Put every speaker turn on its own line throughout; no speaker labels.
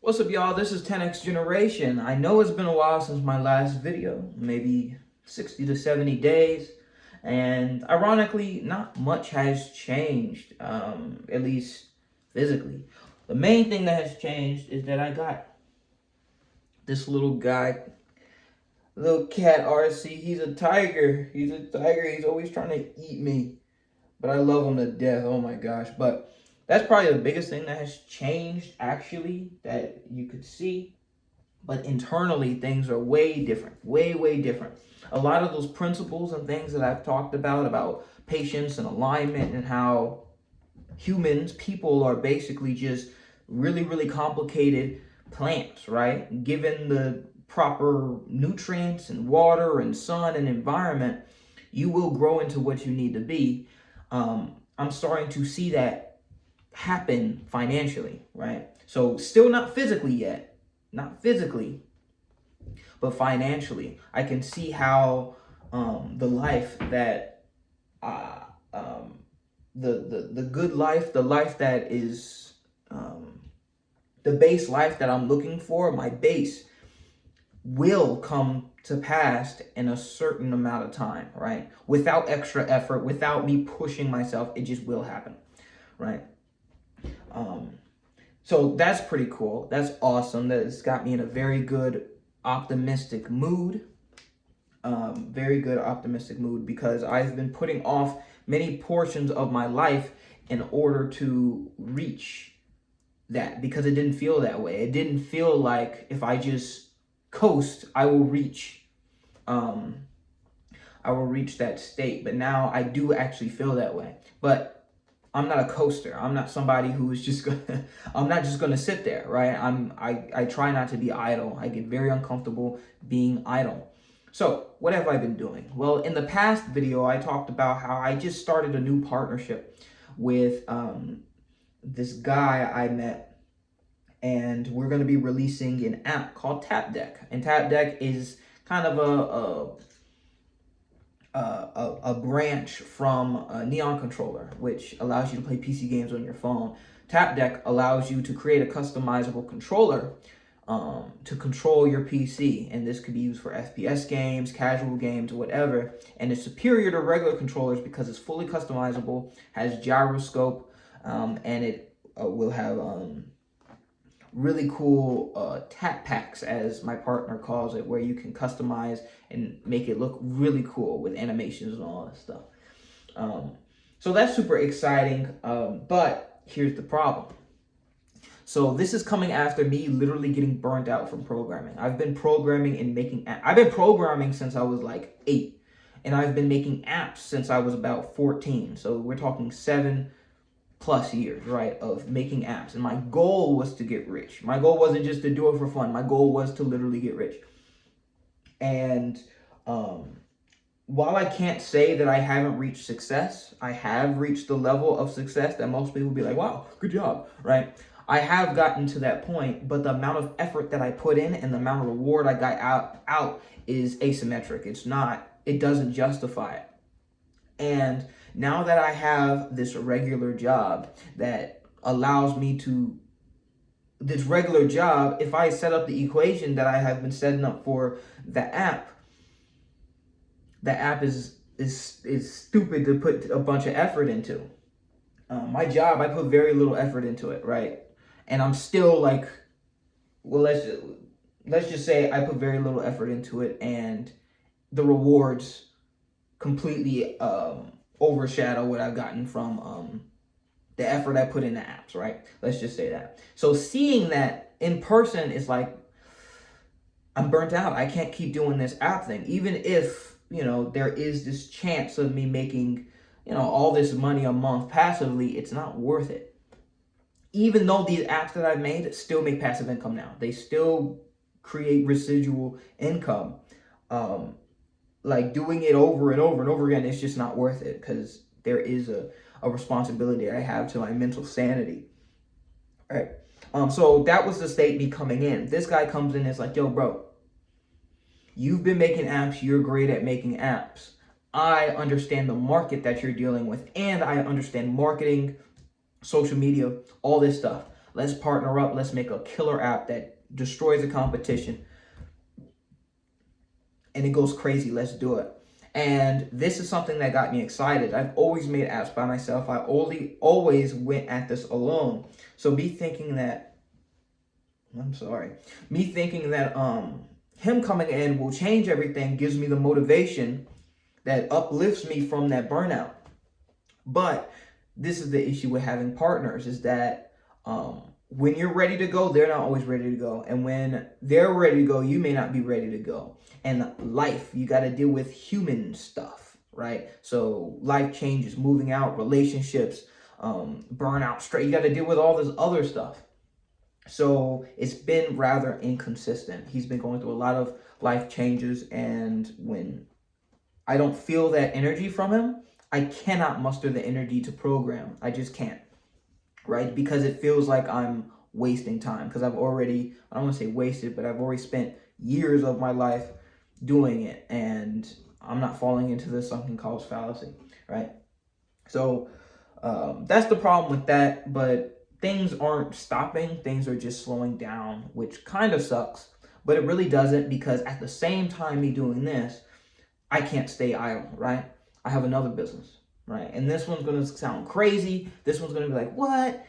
What's up, y'all? This is 10X Generation. I know it's been a while since my last video, maybe 60 to 70 days. And ironically, not much has changed, at least physically. The main thing that has changed is that I got this little guy, little cat RC. He's a tiger. He's a tiger. He's always trying to eat me. But I love him to death. Oh my gosh. But that's probably the biggest thing that has changed, actually, that you could see. But internally, things are way different, way different. A lot of those principles and things that I've talked about patience and alignment, and how people are basically just really complicated plants, right? Given the proper nutrients and water and sun and environment, you will grow into what you need to be. I'm starting to see that happen financially, right? So still not physically yet, but financially, I can see how the life that the good life, the life that is the base life that I'm looking for, my base will come to pass in a certain amount of time, right? Without extra effort, without me pushing myself, it just will happen, right? So that's pretty cool. That's awesome. That's got me in a very good, optimistic mood. Very good, optimistic mood, because I've been putting off many portions of my life in order to reach that, because it didn't feel that way. It didn't feel like if I just coast, I will reach that state. But now I do actually feel that way. But I'm not a coaster. I'm not somebody who's just gonna I'm not just gonna sit there, right? I try not to be idle. I get very uncomfortable being idle. So what have I been doing? Well, in the past video, I talked about how I just started a new partnership with this guy I met, and we're going to be releasing an app called TapDeck. And TapDeck is kind of a branch from a Neon controller, which allows you to play PC games on your phone. TapDeck allows you to create a customizable controller to control your PC, and this could be used for FPS games, casual games, whatever. And it's superior to regular controllers because it's fully customizable, has gyroscope, and it will have really cool tap packs, as my partner calls it, where you can customize and make it look really cool with animations and all that stuff. So that's super exciting, but here's the problem. So this is coming after me literally getting burnt out from programming. I've been programming and I've been programming since I was like 8, and I've been making apps since I was about 14. So we're talking 7+ years, right, of making apps. And my goal was to get rich. My goal wasn't just to do it for fun. My goal was to literally get rich. And while I can't say that I haven't reached success, I have reached the level of success that most people will be like, wow, good job, right? I have gotten to that point, but the amount of effort that I put in and the amount of reward I got out is asymmetric. It doesn't justify it. And now that I have this regular job that allows me to, this regular job, if I set up the equation that I have been setting up for the app is stupid to put a bunch of effort into. My job, I put very little effort into it, right? And I'm still like, well, let's just say I put very little effort into it, and the rewards completely overshadow what I've gotten from the effort I put in the apps, right? Let's just say that. So seeing that in person is like, I'm burnt out. I can't keep doing this app thing. Even if, there is this chance of me making, all this money a month passively, it's not worth it. Even though these apps that I've made still make passive income now. They still create residual income. Like doing it over and over and over again, it's just not worth it, because there is a responsibility I have to my mental sanity. All right. So that was the state me coming in. This guy comes in and is like, yo, bro, you've been making apps. You're great at making apps. I understand the market that you're dealing with, and I understand marketing, social media, all this stuff. Let's partner up. Let's make a killer app that destroys the competition. And it goes crazy. Let's do it. And this is something that got me excited. I've always made apps by myself. I always went at this alone. So me thinking that him coming in will change everything gives me the motivation that uplifts me from that burnout. But this is the issue with having partners, is that when you're ready to go, they're not always ready to go. And when they're ready to go, you may not be ready to go. And life, you got to deal with human stuff, right? So life changes, moving out, relationships, burnout, stress. You got to deal with all this other stuff. So it's been rather inconsistent. He's been going through a lot of life changes. And when I don't feel that energy from him, I cannot muster the energy to program. I just can't, right? Because it feels like I'm wasting time. Because I don't want to say wasted, but I've already spent years of my life doing it. And I'm not falling into the sunken cost fallacy, right? So that's the problem with that. But things aren't stopping. Things are just slowing down, which kind of sucks. But it really doesn't, because at the same time me doing this, I can't stay idle, right? I have another business, right? And this one's going to sound crazy. This one's going to be like, what?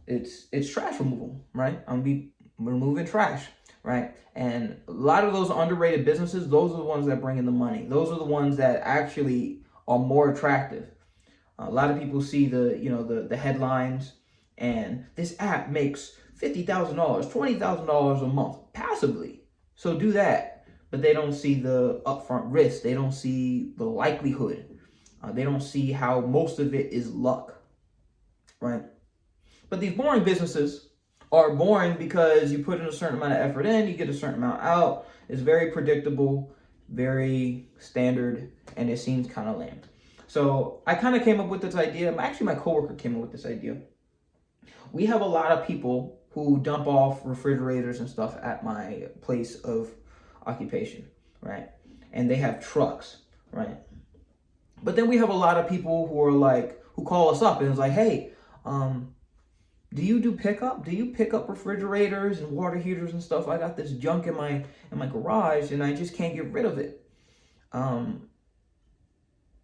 It's trash removal, right? I'm going to be removing trash, right? And a lot of those underrated businesses, those are the ones that bring in the money. Those are the ones that actually are more attractive. A lot of people see the headlines, and this app makes $50,000, $20,000 a month passively. So do that. But they don't see the upfront risk. They don't see the likelihood. They don't see how most of it is luck, right? But these boring businesses are boring because you put in a certain amount of effort in, you get a certain amount out. It's very predictable, very standard, and it seems kind of lame. So I kind of came up with this idea. Actually, my coworker came up with this idea. We have a lot of people who dump off refrigerators and stuff at my place of occupation, right? And they have trucks, right? But then we have a lot of people who call us up and it's like, hey, do you do pickup? Do you pick up refrigerators and water heaters and stuff? I got this junk in my garage and I just can't get rid of it.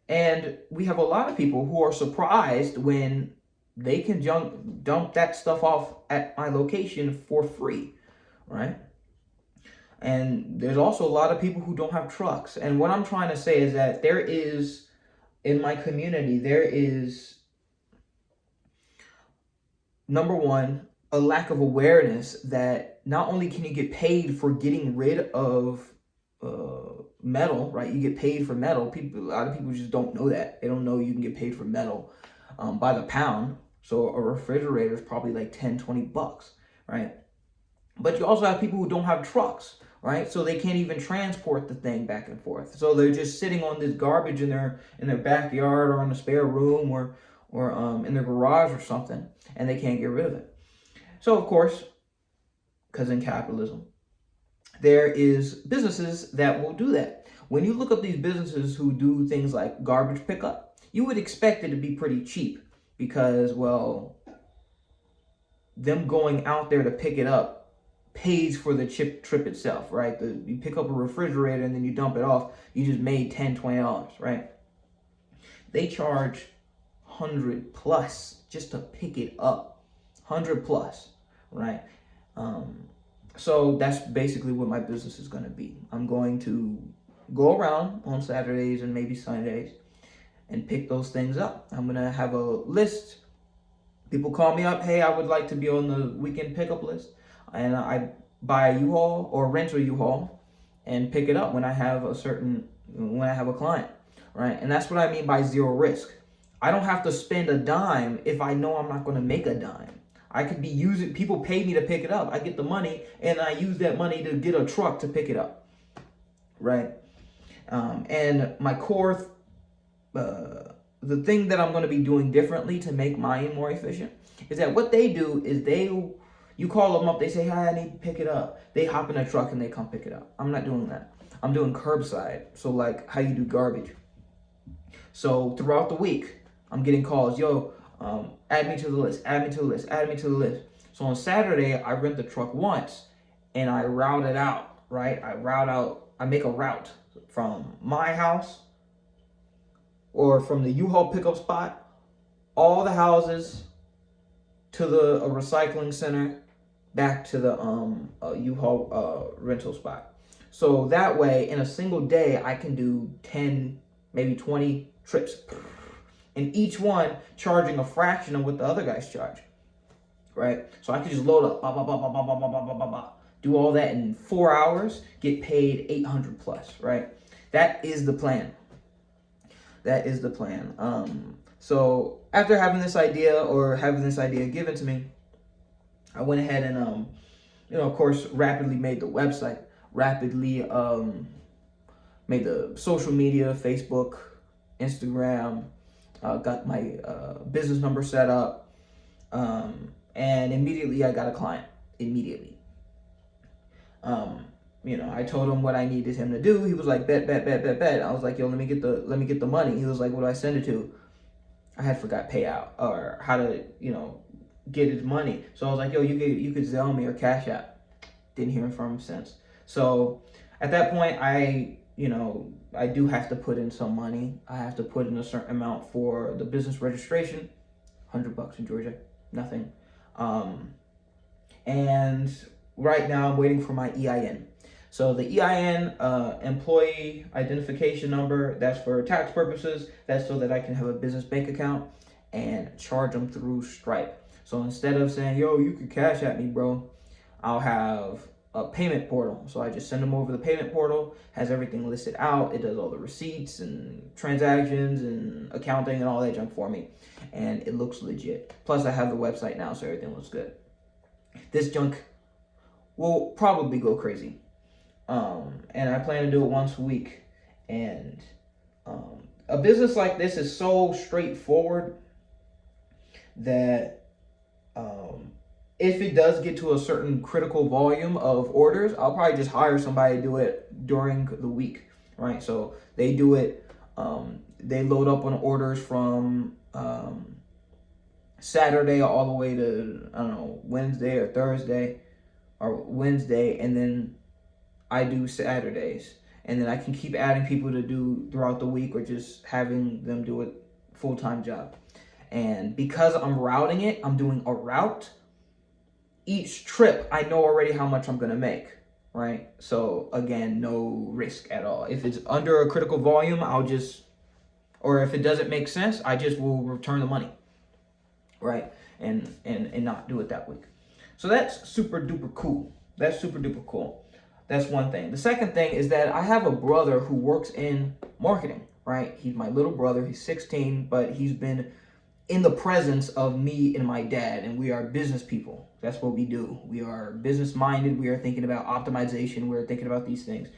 And we have a lot of people who are surprised when they can dump that stuff off at my location for free, right? And there's also a lot of people who don't have trucks. And what I'm trying to say is that in my community, there is, number one, a lack of awareness that not only can you get paid for getting rid of metal, right? You get paid for metal. A lot of people just don't know that. They don't know you can get paid for metal by the pound. So a refrigerator is probably like $10-20, right? But you also have people who don't have trucks, right? So they can't even transport the thing back and forth. So they're just sitting on this garbage in their backyard or in a spare room or in their garage or something, and they can't get rid of it. So of course, because in capitalism, there is businesses that will do that. When you look up these businesses who do things like garbage pickup, you would expect it to be pretty cheap because, well, them going out there to pick it up pays for the trip itself, right? You pick up a refrigerator and then you dump it off, you just made $10-20, right? They charge $100+ just to pick it up, $100+, right? So that's basically what my business is going to be. I'm going to go around on Saturdays and maybe Sundays and pick those things up. I'm going to have a list. People call me up, hey, I would like to be on the weekend pickup list. And I buy a U-Haul or rent a U-Haul and pick it up when I have a client, right? And that's what I mean by zero risk. I don't have to spend a dime if I know I'm not going to make a dime. I could be using, people pay me to pick it up. I get the money and I use that money to get a truck to pick it up, right? And my core, the thing that I'm going to be doing differently to make mine more efficient is that what they do is you call them up, they say, hi, I need to pick it up. They hop in a truck and they come pick it up. I'm not doing that. I'm doing curbside. So like how you do garbage. So throughout the week, I'm getting calls, yo, Add me to the list, add me to the list, add me to the list. So on Saturday, I rent the truck once and I route it out, right? I make a route from my house or from the U-Haul pickup spot, all the houses to the recycling center, back to the U-Haul rental spot. So that way, in a single day, I can do 10, maybe 20 trips, and each one charging a fraction of what the other guys charge, right? So I can just load up, do all that in 4 hours, get paid 800 plus, right? That is the plan. That is the plan. So after having this idea given to me, I went ahead and, of course, rapidly made the website, rapidly made the social media, Facebook, Instagram, got my business number set up, and immediately I got a client. Immediately. I told him what I needed him to do. He was like, bet. I was like, yo, let me get the money. He was like, what do I send it to? I had forgot payout or how to, get his money. So I was like, yo, you could Zelle me or Cash App. Didn't hear from him since. So at that point, I do have to put in some money. I have to put in a certain amount for the business registration, $100 in Georgia, nothing. And right now I'm waiting for my EIN. So the EIN, employee identification number, that's for tax purposes. That's so that I can have a business bank account and charge them through Stripe. So instead of saying, yo, you could Cash at me, bro, I'll have a payment portal. So I just send them over the payment portal, has everything listed out. It does all the receipts and transactions and accounting and all that junk for me. And it looks legit. Plus I have the website now, so everything looks good. This junk will probably go crazy. And I plan to do it once a week. And a business like this is so straightforward that if it does get to a certain critical volume of orders, I'll probably just hire somebody to do it during the week, right? So they do it, they load up on orders from Saturday all the way to, Wednesday or Thursday or Wednesday, and then I do Saturdays. And then I can keep adding people to do throughout the week or just having them do it full-time job. And because I'm routing it, I'm doing a route. Each trip, I know already how much I'm going to make, right? So again, no risk at all. If it's under a critical volume, or if it doesn't make sense, I just will return the money, right? And not do it that week. So that's super duper cool. That's one thing. The second thing is that I have a brother who works in marketing, right? He's my little brother. He's 16, but he's been in the presence of me and my dad, and we are business people. That's what we do. We are business minded. We are thinking about optimization. We're thinking about these things.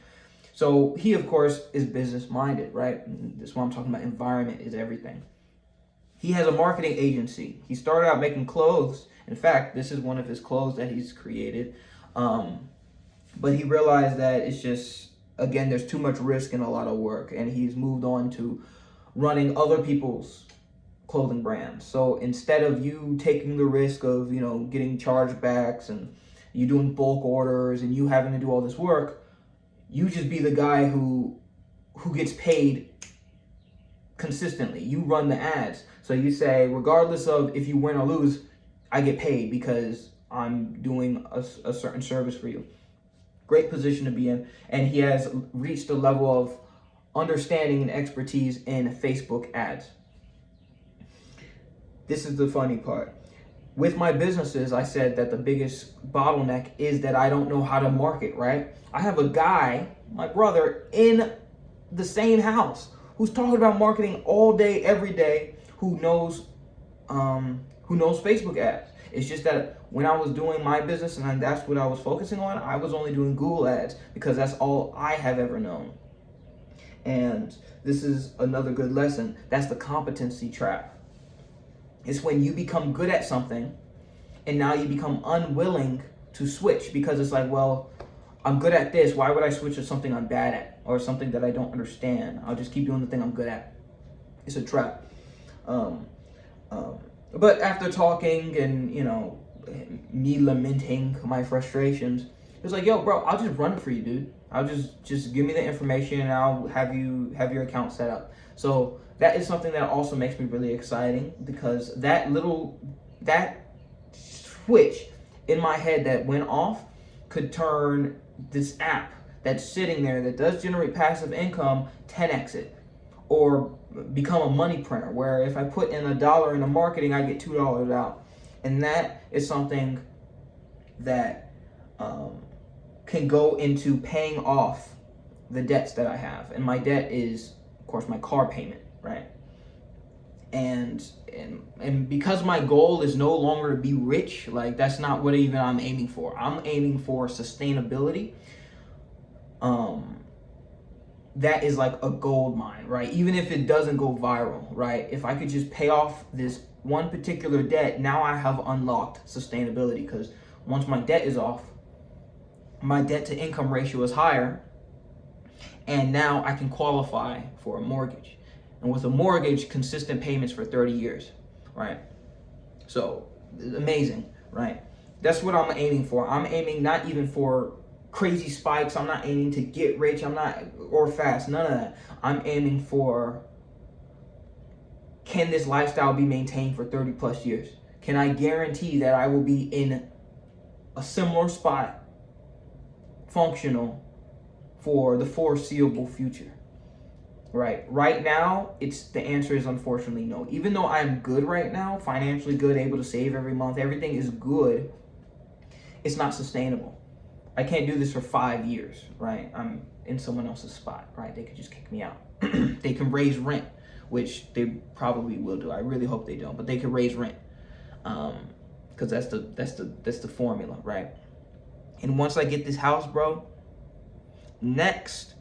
So he, of course, is business minded, right? That's why I'm talking about environment is everything. He has a marketing agency. He started out making clothes. In fact, this is one of his clothes that he's created. But he realized that it's just, again, there's too much risk and a lot of work. And he's moved on to running other people's clothing brands. So instead of you taking the risk of, getting chargebacks and you doing bulk orders and you having to do all this work, you just be the guy who gets paid consistently. You run the ads. So you say, regardless of if you win or lose, I get paid because I'm doing a certain service for you. Great position to be in. And he has reached a level of understanding and expertise in Facebook ads. This is the funny part. With my businesses, I said that the biggest bottleneck is that I don't know how to market, right? I have a guy, my brother, in the same house who's talking about marketing all day, every day, who knows Facebook ads. It's just that when I was doing my business and that's what I was focusing on, I was only doing Google ads because that's all I have ever known. And this is another good lesson. That's the competency trap. It's when you become good at something and now you become unwilling to switch because it's like, well, I'm good at this. Why would I switch to something I'm bad at or something that I don't understand? I'll just keep doing the thing I'm good at. It's a trap. But after talking and, me lamenting my frustrations, it was like, yo, bro, I'll just run it for you, dude. I'll just give me the information and I'll have your account set up. So that is something that also makes me really exciting, because that switch in my head that went off could turn this app that's sitting there that does generate passive income 10x it, or become a money printer where if I put in $1 into marketing, I get $2 out. And that is something that can go into paying off the debts that I have. And my debt is, of course, my car payment, right? And because my goal is no longer to be rich, like that's not what even I'm aiming for. I'm aiming for sustainability. That is like a gold mine, right? Even if it doesn't go viral, right? If I could just pay off this one particular debt, now I have unlocked sustainability, because once my debt is off, my debt to income ratio is higher, and now I can qualify for a mortgage. And with a mortgage, consistent payments for 30 years, right? So amazing, right? That's what I'm aiming for. I'm aiming not even for crazy spikes. I'm not aiming to get rich. Or fast. None of that. I'm aiming for, can this lifestyle be maintained for 30 plus years? Can I guarantee that I will be in a similar spot, functional, for the foreseeable future? Right now, the answer is unfortunately no. Even though I'm good right now, financially good, able to save every month, everything is good, it's not sustainable. I can't do this for 5 years, right? I'm in someone else's spot, right? They could just kick me out. They can raise rent, which they probably will do. I really hope they don't, but they can raise rent, because that's the formula, right? And once I get this house, bro, next,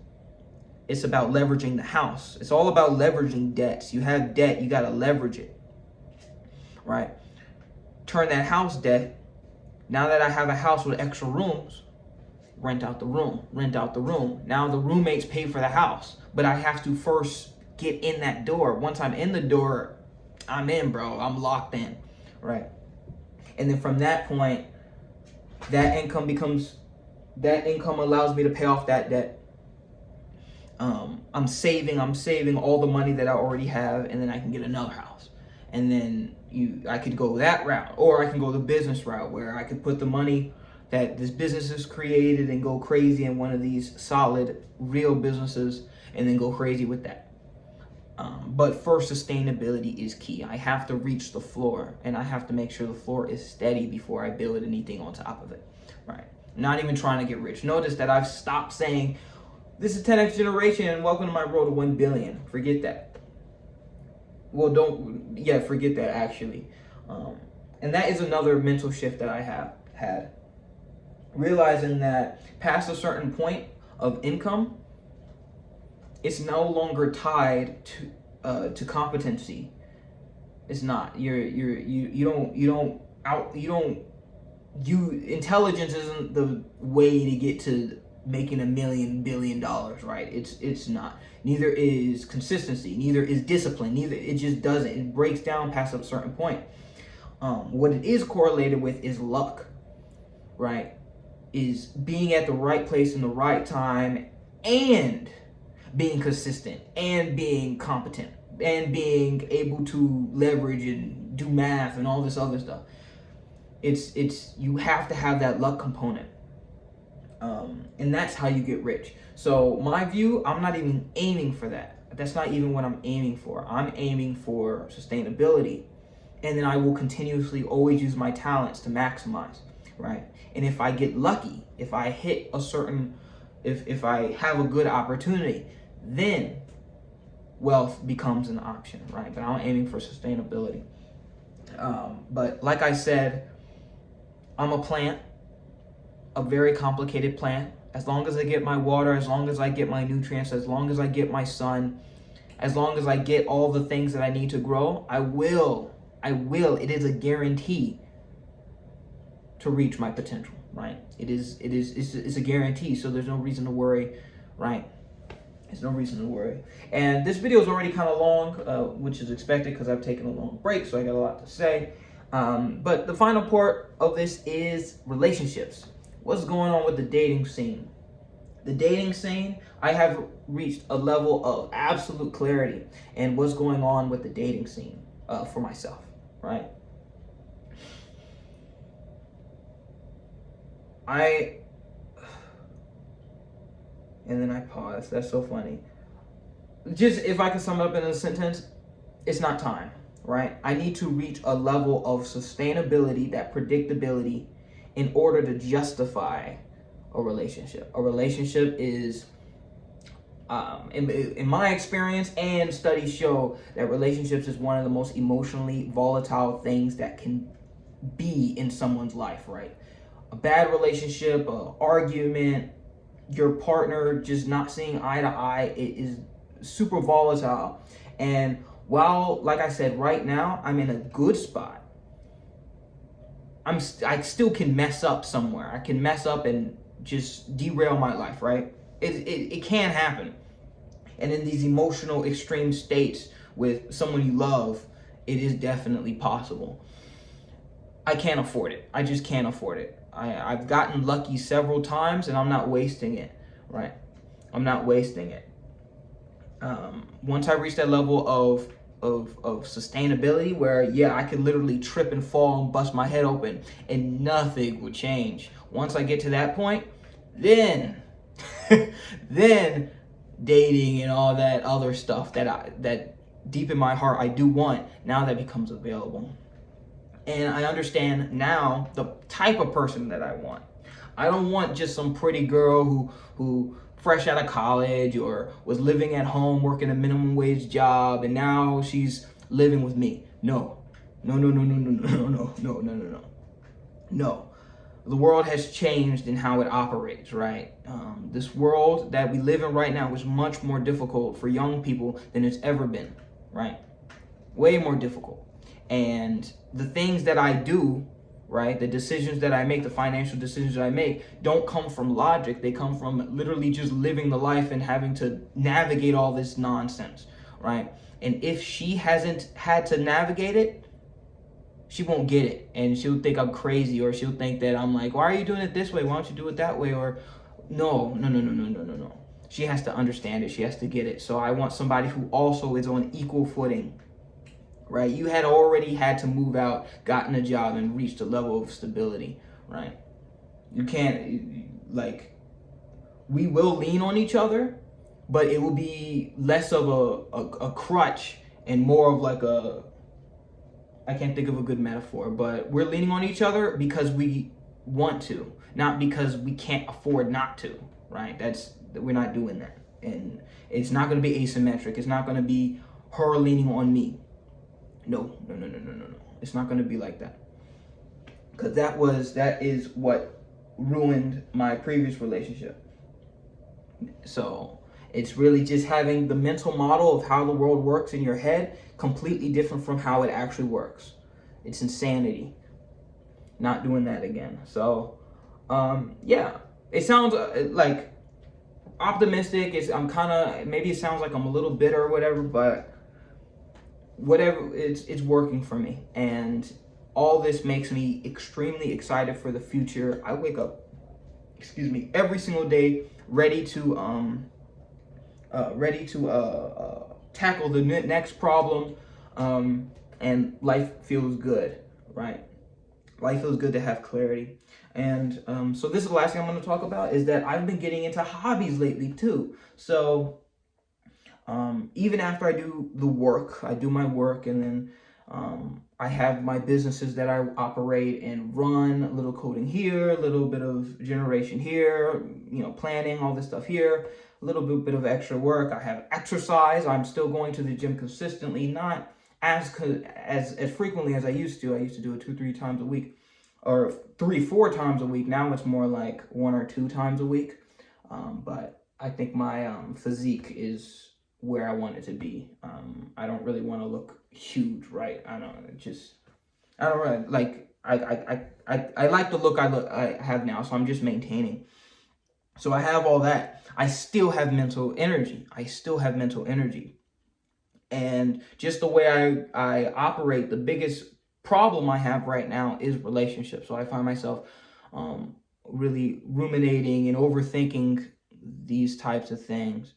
it's about leveraging the house. It's all about leveraging debts. You have debt, you got to leverage it, right? Turn that house debt. Now that I have a house with extra rooms, rent out the room. Now the roommates pay for the house, but I have to first get in that door. Once I'm in the door, I'm in, bro. I'm locked in, right? And then from that point, that income allows me to pay off that debt. I'm saving all the money that I already have, and then I can get another house. And then I could go that route, or I can go the business route, where I could put the money that this business has created and go crazy in one of these solid, real businesses, and then go crazy with that. But first, sustainability is key. I have to reach the floor, and I have to make sure the floor is steady before I build anything on top of it, right? Not even trying to get rich. Notice that I've stopped saying, this is 10x generation and welcome to my road to 1 billion. Forget that. Well, forget that actually. And that is another mental shift that I have had. Realizing that past a certain point of income, it's no longer tied to competency. It's not. Intelligence isn't the way to get to making $1 billion, right? It's not. Neither is consistency, neither is discipline, it just doesn't. It breaks down past a certain point. What it is correlated with is luck, right? Is being at the right place in the right time, and being consistent, and being competent, and being able to leverage and do math and all this other stuff. It's you have to have that luck component. And that's how you get rich. So my view, I'm not even aiming for that. That's not even what I'm aiming for. I'm aiming for sustainability. And then I will continuously always use my talents to maximize, right? And if I get lucky, if I hit a certain, if I have a good opportunity, then wealth becomes an option, right? But I'm aiming for sustainability. But like I said, I'm a plant, a very complicated plant. As long as I get my water, as long as I get my nutrients, as long as I get my sun, as long as I get all the things that I need to grow, I will, it is a guarantee to reach my potential, right? It's a guarantee, so there's no reason to worry, right? There's no reason to worry. And this video is already kind of long, which is expected because I've taken a long break, so I got a lot to say. But the final part of this is relationships. What's going on with the dating scene? The dating scene, I have reached a level of absolute clarity in what's going on with the dating scene for myself, right? And then I pause. That's so funny. Just if I could sum it up in a sentence, it's not time, right? I need to reach a level of sustainability, that predictability, in order to justify a relationship. A relationship is, in my experience, and studies show that relationships is one of the most emotionally volatile things that can be in someone's life, right? A bad relationship, a argument, your partner just not seeing eye to eye, it is super volatile. And while, like I said, right now I'm in a good spot, I still can mess up somewhere. I can mess up and just derail my life, right? It can happen. And in these emotional extreme states with someone you love, it is definitely possible. I can't afford it. I just can't afford it. I've gotten lucky several times, and I'm not wasting it, right? I'm not wasting it. Once I reach that level of sustainability where, yeah, I could literally trip and fall and bust my head open and nothing would change. Once I get to that point, then then dating and all that other stuff that deep in my heart I do want, now that becomes available. And I understand now the type of person that I want. I don't want just some pretty girl who fresh out of college or was living at home working a minimum wage job and now she's living with me. No. No. The world has changed in how it operates, right? This world that we live in right now is much more difficult for young people than it's ever been, right? Way more difficult. And the things that I do, right, the decisions that I make, the financial decisions that I make, don't come from logic. They come from literally just living the life and having to navigate all this nonsense, right? And if she hasn't had to navigate it, she won't get it. And she'll think I'm crazy, or she'll think that I'm like, why are you doing it this way? Why don't you do it that way? Or no. She has to understand it. She has to get it. So I want somebody who also is on equal footing, right? You had already had to move out, gotten a job, and reached a level of stability, right? You can't, like, we will lean on each other, but it will be less of a crutch and more of like I can't think of a good metaphor, but we're leaning on each other because we want to, not because we can't afford not to, right? We're not doing that. And it's not going to be asymmetric. It's not going to be her leaning on me. No. It's not going to be like that. Because that is what ruined my previous relationship. So it's really just having the mental model of how the world works in your head completely different from how it actually works. It's insanity. Not doing that again. So, yeah, it sounds like optimistic. Maybe it sounds like I'm a little bitter or whatever, but whatever, it's working for me. And all this makes me extremely excited for the future. I wake up, every single day ready to tackle the next problem, and life feels good, right? Life feels good to have clarity. And so this is the last thing I'm going to talk about, is that I've been getting into hobbies lately too. So even after I do my work, and then I have my businesses that I operate and run, a little coding here, a little bit of generation here, planning, all this stuff here, a little bit of extra work. I have exercise. I'm still going to the gym consistently, not as frequently as I used to. I used to do it 2-3 times a week, or 3-4 times a week. Now it's more like 1 or 2 times a week. But I think my physique is where I want it to be. I don't really want to look huge, right? I don't really like. I like the look I have now, so I'm just maintaining. So I have all that. I still have mental energy. And just the way I operate, the biggest problem I have right now is relationships. So I find myself really ruminating and overthinking these types of things.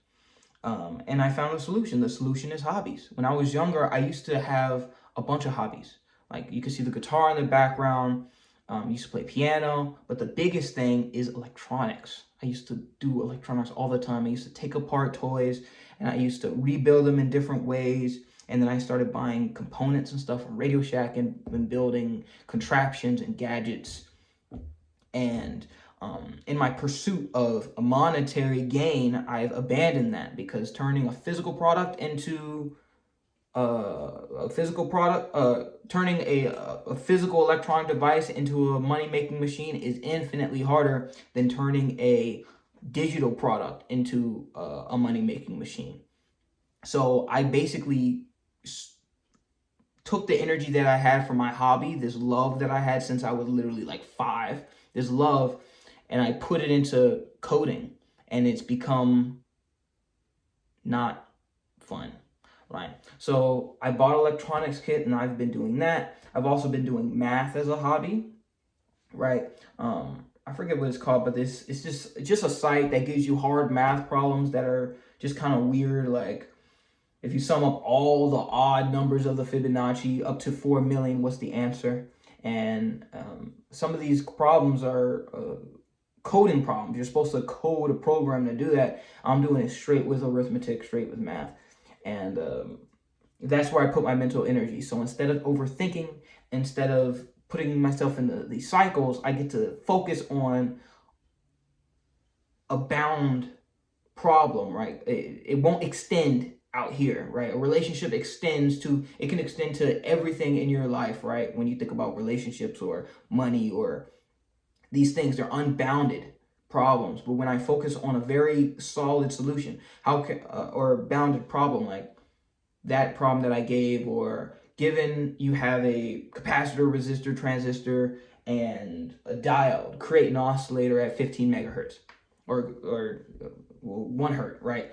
And I found a solution. The solution is hobbies. When I was younger, I used to have a bunch of hobbies. Like you can see the guitar in the background. I used to play piano, but the biggest thing is electronics. I used to do electronics all the time. I used to take apart toys and I used to rebuild them in different ways. And then I started buying components and stuff from Radio Shack and building contraptions and gadgets. And in my pursuit of a monetary gain, I've abandoned that, because turning a physical product into turning a physical electronic device into a money-making machine is infinitely harder than turning a digital product into a money-making machine. So I basically took the energy that I had from my hobby, this love that I had since I was literally like 5, this love, and I put it into coding, and it's become not fun. Right. So I bought an electronics kit and I've been doing that. I've also been doing math as a hobby. Right. I forget what it's called, but it's just a site that gives you hard math problems that are just kind of weird. Like if you sum up all the odd numbers of the Fibonacci up to 4 million, what's the answer? And some of these problems are coding problems. You're supposed to code a program to do that. I'm doing it straight with arithmetic, straight with math. And that's where I put my mental energy. So instead of overthinking, instead of putting myself into these cycles, I get to focus on a bound problem, right? It won't extend out here, right? A relationship can extend to everything in your life, right? When you think about relationships or money or these things, they're unbounded problems. But when I focus on a very solid solution, or bounded problem, like that problem that I gave, or given you have a capacitor, resistor, transistor, and a diode, create an oscillator at 15 megahertz or 1 hertz, right?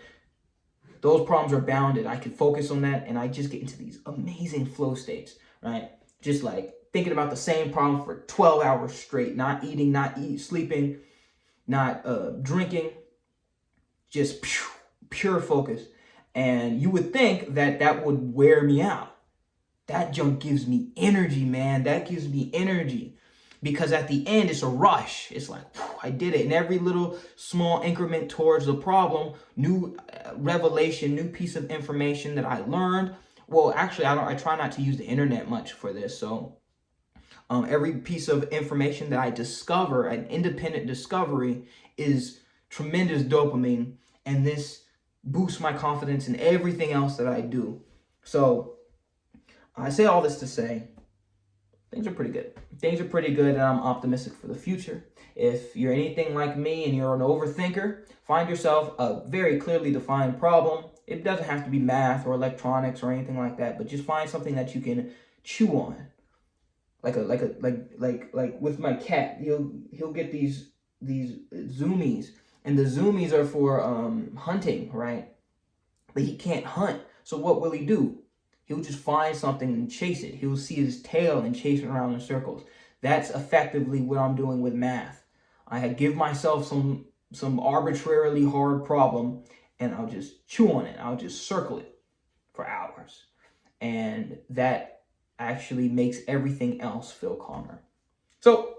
Those problems are bounded. I can focus on that and I just get into these amazing flow states, right? Just like thinking about the same problem for 12 hours straight, not eating, sleeping, not drinking, just pure focus. And you would think that would wear me out. That junk gives me energy, man. That gives me energy. Because at the end, it's a rush. It's like, I did it. And every little small increment towards the problem, new revelation, new piece of information that I learned. Well, actually, I try not to use the internet much for this. So every piece of information that I discover, an independent discovery, is tremendous dopamine. And this boosts my confidence in everything else that I do. So I say all this to say, things are pretty good. Things are pretty good, and I'm optimistic for the future. If you're anything like me and you're an overthinker, find yourself a very clearly defined problem. It doesn't have to be math or electronics or anything like that, but just find something that you can chew on. Like with my cat, he'll get these zoomies, and the zoomies are for hunting, right? But he can't hunt. So what will he do? He'll just find something and chase it. He'll see his tail and chase it around in circles. That's effectively what I'm doing with math. I give myself some arbitrarily hard problem, and I'll just chew on it. I'll just circle it for hours. And that actually makes everything else feel calmer. So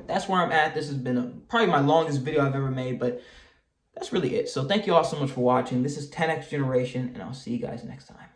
that's where I'm at. This has been probably my longest video I've ever made, but that's really it. So thank you all so much for watching. This is 10X Generation, and I'll see you guys next time.